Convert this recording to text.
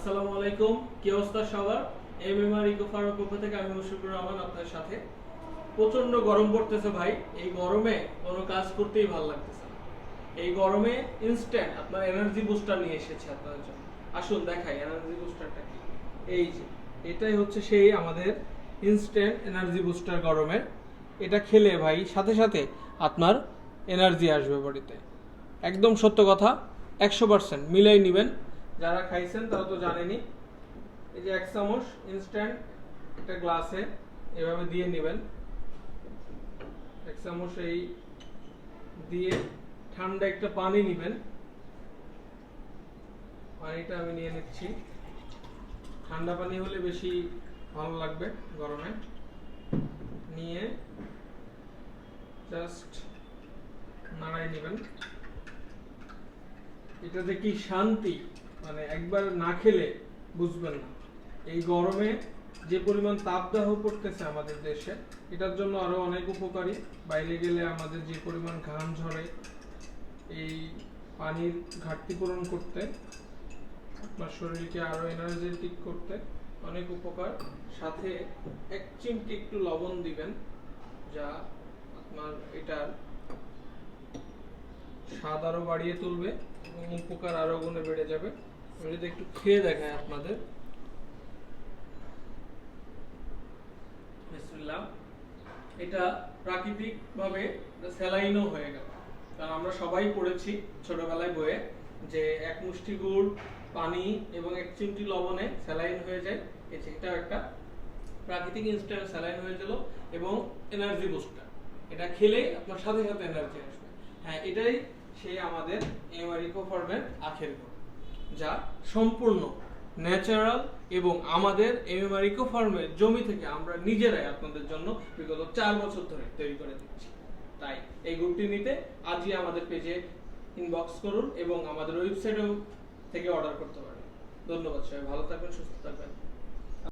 আসসালামু আলাইকুম, কি অবস্থা সবার? এমএমআর ইকো ফার্মের পক্ষ থেকে আমি মুশফিকুর রহমান আপনাদের সাথে। প্রচন্ড গরম পড়তেছে ভাই, এই গরমে কোনো কাজ করতেই ভালো লাগতেছে না। এই গরমে ইনস্ট্যান্ট আপনার এনার্জি বুস্টার নিয়ে এসেছে আপনাদের জন্য। আসুন দেখাই এনার্জি বুস্টারটা কি। এই যে এটাই হচ্ছে সেই আমাদের ইনস্ট্যান্ট এনার্জি বুস্টার গরমের। এটা খেলে ভাই সাথে সাথে আপনার এনার্জি আসবে বডিতে। একদম সত্য কথা, 100% মিলাই নেবেন। যারা খাইছেন তারা তো জানেনই। এই যে 1 চামচ ইনস্ট্যান্ট একটা গ্লাসে এভাবে দিয়ে নেবেন। 1 চামচ এই দিয়ে ঠান্ডা একটা পানি নেবেন। পানিটা আমি নিয়ে নিচ্ছি। ঠান্ডা পানি হলে বেশি ভালো লাগবে গরমে। নিয়ে জাস্ট নাড়াই নেবেন। এটাতে কি শান্তি, মানে একবার না খেলে বুঝবেন না। এই গরমে যে পরিমাণ তাপদাহ পড়তেছে আমাদের দেশে, এটার জন্য আরো অনেক উপকারী। বাইরে গেলে আমাদের যে পরিমাণ ঘাম ঝরে, এই পানির ঘাটতি পূরণ করতে, আপনার শরীরকে আরো এনার্জেটিক করতে অনেক উপকার। সাথে 1 চিমটি একটু লবণ দিবেন, যা আপনার এটার স্বাদ আরো বাড়িয়ে তুলবে এবং উপকার আরো গুণে বেড়ে যাবে। আমি যদি একটু খেয়ে দেখাই আপনাদের। বিসমিল্লাহ। এটা প্রাকৃতিক ভাবে স্যালাইনও হয়ে গেল। কারণ আমরা সবাই পড়েছি ছোটবেলায় বইয়ে যে 1 মুষ্টি গুড়, পানি এবং 1 চিমটি লবণে স্যালাইন হয়ে যায়। এটা একটা প্রাকৃতিক ইনস্ট্যান্ট স্যালাইন হয়ে গেল এবং এনার্জি বুস্টার। এটা খেলে আপনার সাথে সাথে এনার্জি আসবে। হ্যাঁ, এটাই সেই আমাদের এমআর ইকো ফার্মের আখের গুড়, যা সম্পূর্ণ ন্যাচারাল এবং আমাদের এমআর ইকো ফার্মের জমি থেকে আমরা নিজেরাই আপনাদের জন্য বিগত 4 বছর ধরে তৈরি করে দিচ্ছি। তাই এই গুড়টি নিতে আজই আমাদের পেজে ইনবক্স করুন এবং আমাদের ওয়েবসাইটেও থেকে অর্ডার করতে পারেন। ধন্যবাদ সবাই, ভালো থাকবেন, সুস্থ থাকবেন।